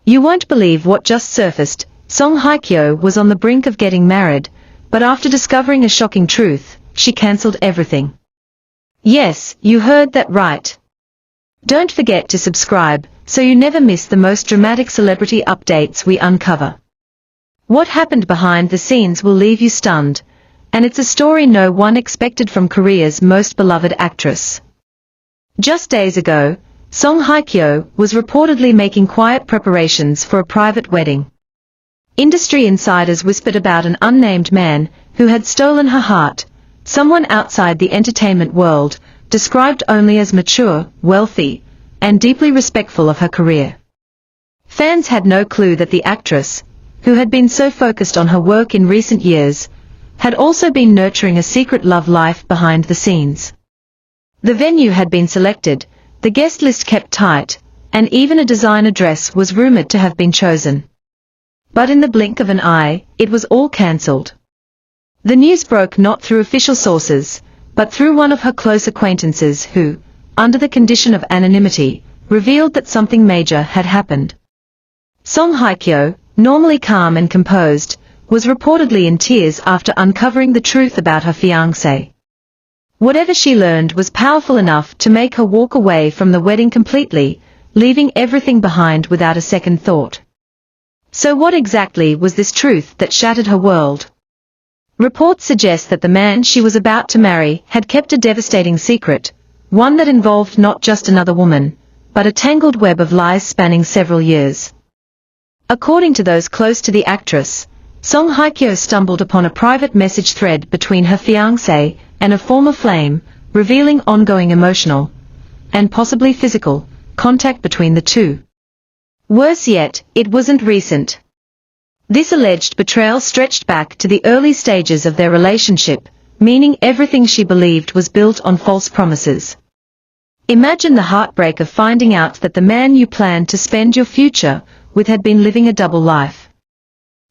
You won't believe what just surfaced. Song Hye Kyo was on the brink of getting married, but after discovering a shocking truth, she cancelled everything. Yes, you heard that right. Don't forget to subscribe, so you never miss the most dramatic celebrity updates we uncover. What happened behind the scenes will leave you stunned, and it's a story no one expected from Korea's most beloved actress. Just days ago, Song Hye Kyo was reportedly making quiet preparations for a private wedding. Industry insiders whispered about an unnamed man who had stolen her heart, someone outside the entertainment world, described only as mature, wealthy, and deeply respectful of her career. Fans had no clue that the actress, who had been so focused on her work in recent years, had also been nurturing a secret love life behind the scenes. The venue had been selected, the guest list kept tight, and even a designer dress was rumored to have been chosen. But in the blink of an eye, it was all cancelled. The news broke not through official sources, but through one of her close acquaintances who, under the condition of anonymity, revealed that something major had happened. Song Hye Kyo, normally calm and composed, was reportedly in tears after uncovering the truth about her fiancé. Whatever she learned was powerful enough to make her walk away from the wedding completely, leaving everything behind without a second thought. So what exactly was this truth that shattered her world? Reports suggest that the man she was about to marry had kept a devastating secret, one that involved not just another woman, but a tangled web of lies spanning several years. According to those close to the actress, Song Hye Kyo stumbled upon a private message thread between her fiancé and a former flame, revealing ongoing emotional, and possibly physical, contact between the two. Worse yet, it wasn't recent. This alleged betrayal stretched back to the early stages of their relationship, meaning everything she believed was built on false promises. Imagine the heartbreak of finding out that the man you planned to spend your future with had been living a double life.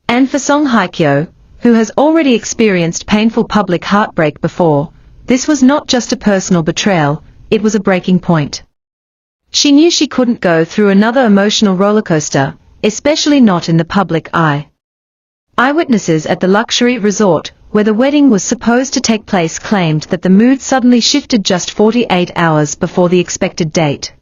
And for Song Hye Kyo, who has already experienced painful public heartbreak before, this was not just a personal betrayal, it was a breaking point. She knew she couldn't go through another emotional rollercoaster, especially not in the public eye. Eyewitnesses at the luxury resort, where the wedding was supposed to take place, claimed that the mood suddenly shifted just 48 hours before the expected date.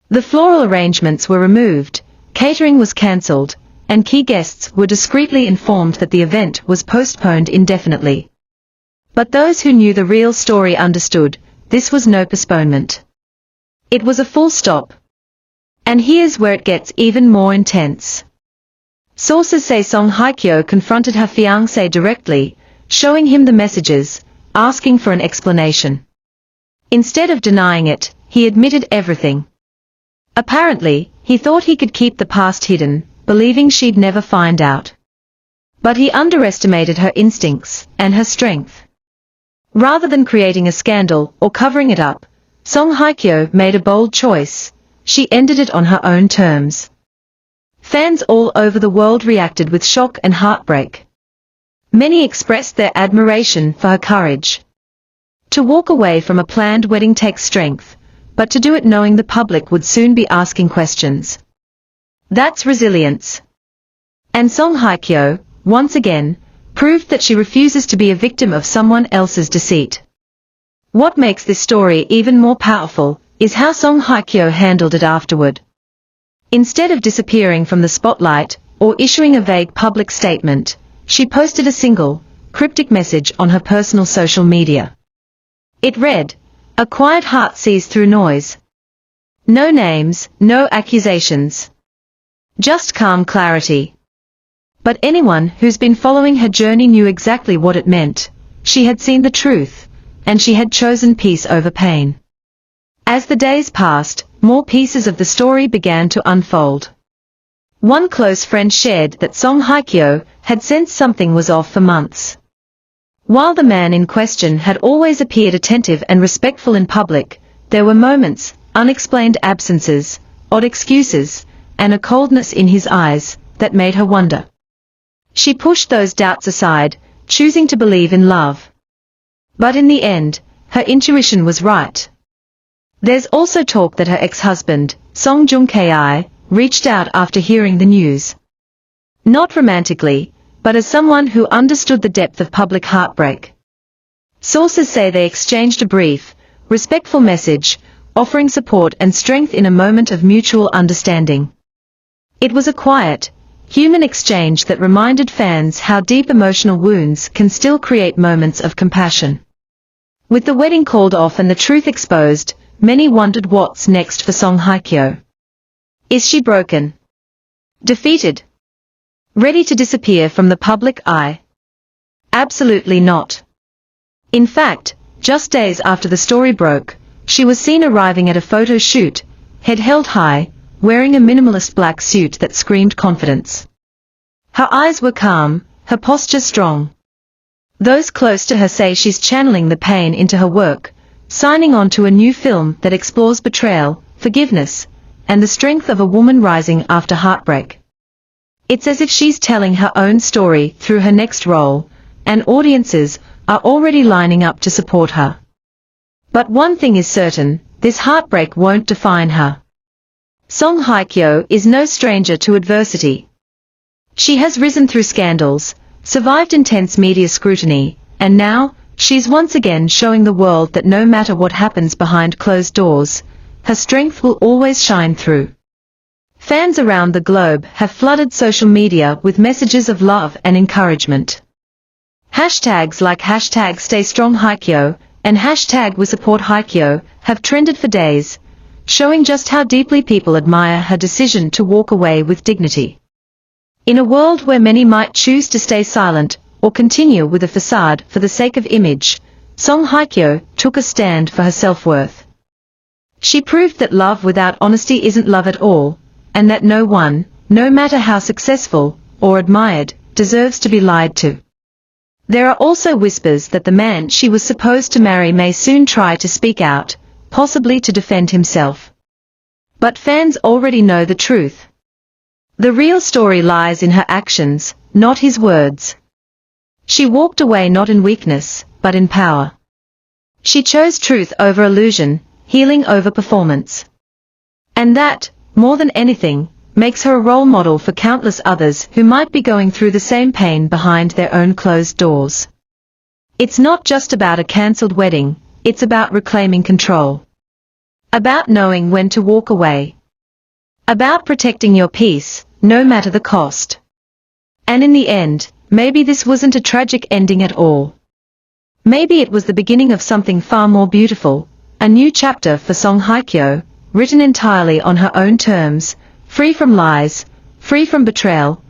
The floral arrangements were removed, catering was cancelled, and key guests were discreetly informed that the event was postponed indefinitely. But those who knew the real story understood, this was no postponement. It was a full stop. And here's where it gets even more intense. Sources say Song Hye Kyo confronted her fiancé directly, showing him the messages, asking for an explanation. Instead of denying it, he admitted everything. Apparently, he thought he could keep the past hidden, believing she'd never find out. But he underestimated her instincts and her strength. Rather than creating a scandal or covering it up, Song Hye Kyo made a bold choice. She ended it on her own terms. Fans all over the world reacted with shock and heartbreak. Many expressed their admiration for her courage. To walk away from a planned wedding takes strength, but to do it knowing the public would soon be asking questions. That's resilience. And Song Hye Kyo, once again, proved that she refuses to be a victim of someone else's deceit. What makes this story even more powerful is how Song Hye Kyo handled it afterward. Instead of disappearing from the spotlight or issuing a vague public statement, she posted a single, cryptic message on her personal social media. It read, "A quiet heart sees through noise. No names, no accusations. Just calm clarity." But anyone who's been following her journey knew exactly what it meant. She had seen the truth, and she had chosen peace over pain. As the days passed, more pieces of the story began to unfold. One close friend shared that Song Hye Kyo had sensed something was off for months. While the man in question had always appeared attentive and respectful in public, there were moments, unexplained absences, odd excuses, and a coldness in his eyes that made her wonder. She pushed those doubts aside, choosing to believe in love. But in the end, her intuition was right. There's also talk that her ex-husband, Song Joong Ki, reached out after hearing the news. Not romantically, but as someone who understood the depth of public heartbreak. Sources say they exchanged a brief, respectful message, offering support and strength in a moment of mutual understanding. It was a quiet, human exchange that reminded fans how deep emotional wounds can still create moments of compassion. With the wedding called off and the truth exposed, many wondered what's next for Song Hye Kyo. Is she broken? Defeated? Ready to disappear from the public eye? Absolutely not. In fact, just days after the story broke, she was seen arriving at a photo shoot, head held high, wearing a minimalist black suit that screamed confidence. Her eyes were calm, her posture strong. Those close to her say she's channeling the pain into her work, signing on to a new film that explores betrayal, forgiveness, and the strength of a woman rising after heartbreak. It's as if she's telling her own story through her next role, and audiences are already lining up to support her. But one thing is certain, this heartbreak won't define her. Song Hye Kyo is no stranger to adversity. She has risen through scandals, survived intense media scrutiny, and now, she's once again showing the world that no matter what happens behind closed doors, her strength will always shine through. Fans around the globe have flooded social media with messages of love and encouragement. Hashtags like hashtag Stay Strong Hye Kyo and hashtag We Support Hye Kyo have trended for days, showing just how deeply people admire her decision to walk away with dignity. In a world where many might choose to stay silent or continue with a facade for the sake of image, Song Hye Kyo took a stand for her self-worth. She proved that love without honesty isn't love at all, and that no one, no matter how successful or admired, deserves to be lied to. There are also whispers that the man she was supposed to marry may soon try to speak out, possibly to defend himself. But fans already know the truth. The real story lies in her actions, not his words. She walked away not in weakness, but in power. She chose truth over illusion, healing over performance. And that, more than anything, makes her a role model for countless others who might be going through the same pain behind their own closed doors. It's not just about a cancelled wedding, it's about reclaiming control. About knowing when to walk away. About protecting your peace, no matter the cost. And in the end, maybe this wasn't a tragic ending at all. Maybe it was the beginning of something far more beautiful, a new chapter for Song Hye Kyo, written entirely on her own terms, free from lies, free from betrayal,